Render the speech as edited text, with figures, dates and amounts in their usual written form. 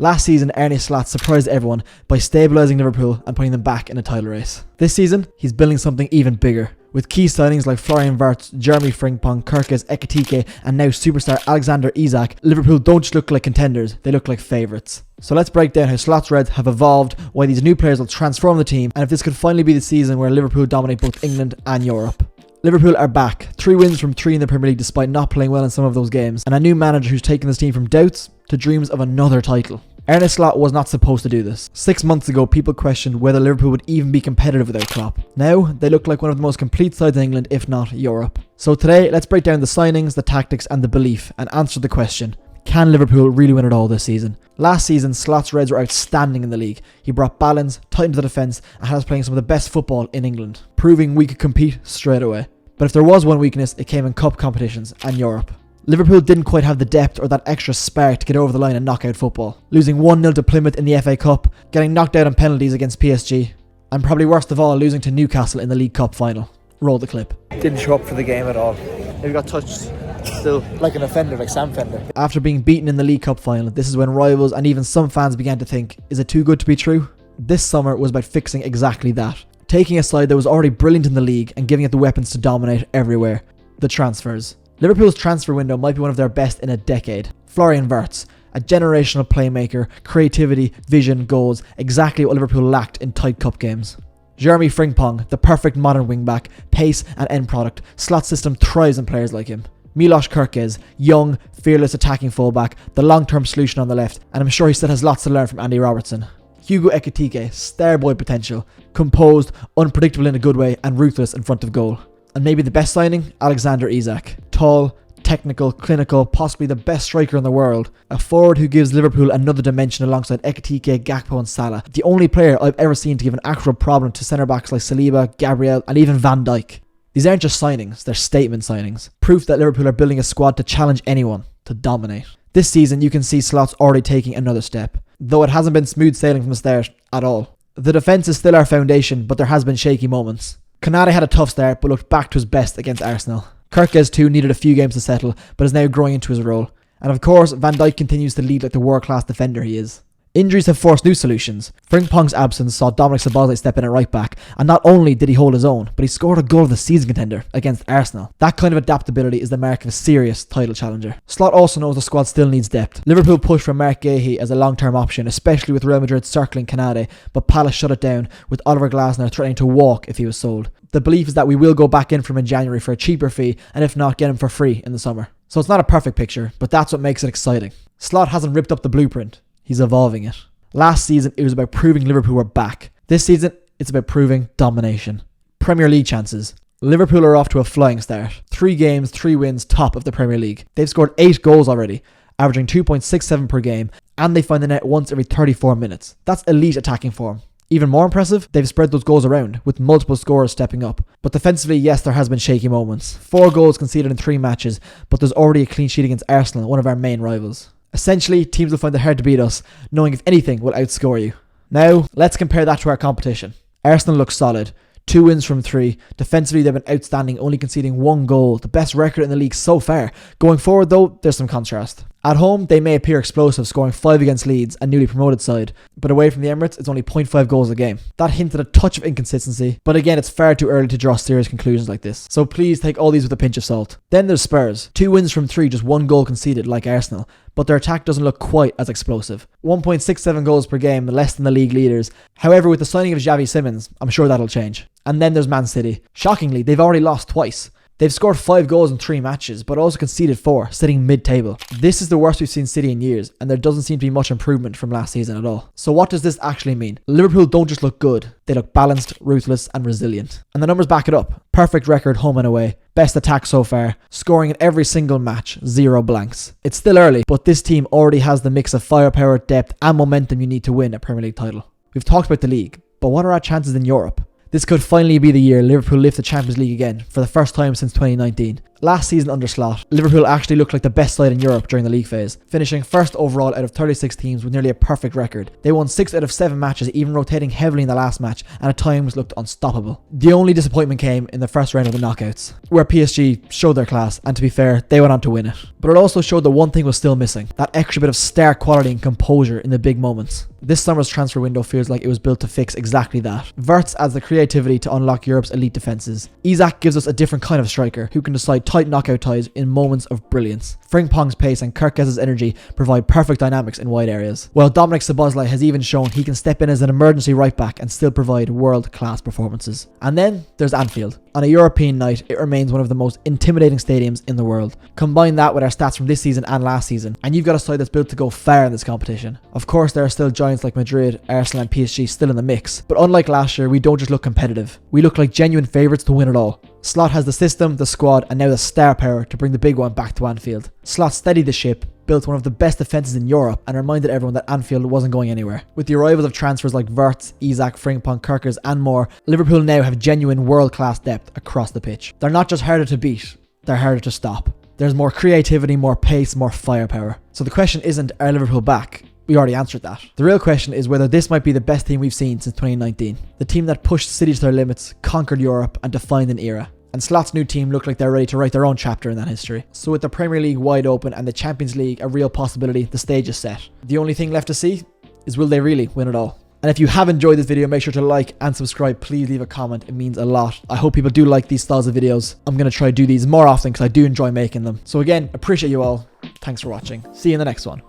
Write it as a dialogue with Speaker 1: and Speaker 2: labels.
Speaker 1: Last season, Arne Slot surprised everyone by stabilising Liverpool and putting them back in a title race. This season, he's building something even bigger. With key signings like Florian Wirtz, Jeremy Frimpong, Kerkez Ekitike and now superstar Alexander Isak, Liverpool don't just look like contenders, they look like favourites. So let's break down how Slot's Reds have evolved, why these new players will transform the team, and if this could finally be the season where Liverpool dominate both England and Europe. Liverpool are back, 3 wins from 3 in the Premier League despite not playing well in some of those games, and a new manager who's taken this team from doubts to dreams of another title. Arne Slot was not supposed to do this. 6 months ago, people questioned whether Liverpool would even be competitive without Klopp. Now, they look like one of the most complete sides in England, if not Europe. So today, let's break down the signings, the tactics and the belief, and answer the question, can Liverpool really win it all this season? Last season, Slot's Reds were outstanding in the league. He brought balance, tightened the defence, and had us playing some of the best football in England, proving we could compete straight away. But if there was one weakness, it came in cup competitions and Europe. Liverpool didn't quite have the depth or that extra spark to get over the line in knockout football, losing 1-0 to Plymouth in the FA Cup, getting knocked out on penalties against PSG, and probably worst of all, losing to Newcastle in the League Cup final. Roll the clip. Didn't show up for the game at all. He got touched still like an offender, like Sam Fender. After being beaten in the League Cup final, this is when rivals and even some fans began to think, is it too good to be true? This summer was about fixing exactly that. Taking a side that was already brilliant in the league and giving it the weapons to dominate everywhere. The transfers. Liverpool's transfer window might be one of their best in a decade. Florian Wirtz, a generational playmaker, creativity, vision, goals, exactly what Liverpool lacked in tight cup games. Jeremy Frimpong, the perfect modern wingback, pace and end product. Slot system thrives in players like him. Milos Kerkez, young, fearless attacking fullback, the long-term solution on the left, and I'm sure he still has lots to learn from Andy Robertson. Hugo Ekitike, starboy potential, composed, unpredictable in a good way, and ruthless in front of goal. And maybe the best signing, Alexander Isak. Tall, technical, clinical, possibly the best striker in the world. A forward who gives Liverpool another dimension alongside Ekitike, Gakpo and Salah. The only player I've ever seen to give an actual problem to centre-backs like Saliba, Gabriel and even Van Dijk. These aren't just signings, they're statement signings. Proof that Liverpool are building a squad to challenge anyone, to dominate. This season you can see Slot's already taking another step, though it hasn't been smooth sailing from the start at all. The defence is still our foundation, but there has been shaky moments. Konate had a tough start but looked back to his best against Arsenal. Kerkez too needed a few games to settle, but is now growing into his role. And of course, Van Dijk continues to lead like the world-class defender he is. Injuries have forced new solutions. Frimpong's absence saw Dominic Szoboszlai step in at right back, and not only did he hold his own, but he scored a goal of the season contender against Arsenal. That kind of adaptability is the mark of a serious title challenger. Slot also knows the squad still needs depth. Liverpool pushed for Mark Guéhi as a long-term option, especially with Real Madrid circling Konate, but Palace shut it down, with Oliver Glasner threatening to walk if he was sold. The belief is that we will go back in for him in January for a cheaper fee, and if not, get him for free in the summer. So it's not a perfect picture, but that's what makes it exciting. Slot hasn't ripped up the blueprint, he's evolving it. Last season, it was about proving Liverpool were back. This season, it's about proving domination. Premier League chances. Liverpool are off to a flying start. 3 games, 3 wins, top of the Premier League. They've scored 8 goals already, averaging 2.67 per game, and they find the net once every 34 minutes. That's elite attacking form. Even more impressive, they've spread those goals around, with multiple scorers stepping up. But defensively, yes, there has been shaky moments. 4 goals conceded in 3 matches, but there's already a clean sheet against Arsenal, one of our main rivals. Essentially, teams will find it hard to beat us, knowing if anything will outscore you. Now, let's compare that to our competition. Arsenal looks solid. 2 wins from 3. Defensively, they've been outstanding, only conceding 1 goal, the best record in the league so far. Going forward though, there's some contrast. At home, they may appear explosive, scoring 5 against Leeds, a newly promoted side, but away from the Emirates, it's only 0.5 goals a game. That hints at a touch of inconsistency, but again, it's far too early to draw serious conclusions like this, so please take all these with a pinch of salt. Then there's Spurs. 2 wins from 3, just 1 goal conceded, like Arsenal, but their attack doesn't look quite as explosive. 1.67 goals per game, less than the league leaders. However, with the signing of Xavi Simons, I'm sure that'll change. And then there's Man City. Shockingly, they've already lost twice. They've scored 5 goals in 3 matches, but also conceded 4, sitting mid-table. This is the worst we've seen City in years, and there doesn't seem to be much improvement from last season at all. So what does this actually mean? Liverpool don't just look good, they look balanced, ruthless and resilient. And the numbers back it up. Perfect record home and away. Best attack so far. Scoring in every single match. 0 blanks. It's still early, but this team already has the mix of firepower, depth and momentum you need to win a Premier League title. We've talked about the league, but what are our chances in Europe? This could finally be the year Liverpool lift the Champions League again, for the first time since 2019. Last season under Slot, Liverpool actually looked like the best side in Europe during the league phase, finishing first overall out of 36 teams with nearly a perfect record. They won 6 out of 7 matches, even rotating heavily in the last match, and at times looked unstoppable. The only disappointment came in the first round of the knockouts, where PSG showed their class, and to be fair, they went on to win it. But it also showed that one thing was still missing, that extra bit of star quality and composure in the big moments. This summer's transfer window feels like it was built to fix exactly that. Wirtz adds the creativity to unlock Europe's elite defences. Isak gives us a different kind of striker who can decide tight knockout ties in moments of brilliance. Frimpong's pace and Kerkez's energy provide perfect dynamics in wide areas, while Dominic Szoboszlai has even shown he can step in as an emergency right back and still provide world-class performances. And then there's Anfield. On a European night, it remains one of the most intimidating stadiums in the world. Combine that with our stats from this season and last season, and you've got a side that's built to go far in this competition. Of course, there are still giants like Madrid, Arsenal and PSG still in the mix, but unlike last year, we don't just look competitive. We look like genuine favourites to win it all. Slot has the system, the squad, and now the star power to bring the big one back to Anfield. Slot steadied the ship, built one of the best defences in Europe, and reminded everyone that Anfield wasn't going anywhere. With the arrival of transfers like Wirtz, Isak, Frimpong, Kerkez and more, Liverpool now have genuine world-class depth across the pitch. They're not just harder to beat, they're harder to stop. There's more creativity, more pace, more firepower. So the question isn't, are Liverpool back? We already answered that. The real question is whether this might be the best team we've seen since 2019. The team that pushed City to their limits, conquered Europe and defined an era. And Slot's new team look like they're ready to write their own chapter in that history. So with the Premier League wide open and the Champions League a real possibility, the stage is set. The only thing left to see is, will they really win it all? And if you have enjoyed this video, make sure to like and subscribe. Please leave a comment, it means a lot. I hope people do like these styles of videos. I'm going to try to do these more often because I do enjoy making them. So again, appreciate you all. Thanks for watching. See you in the next one.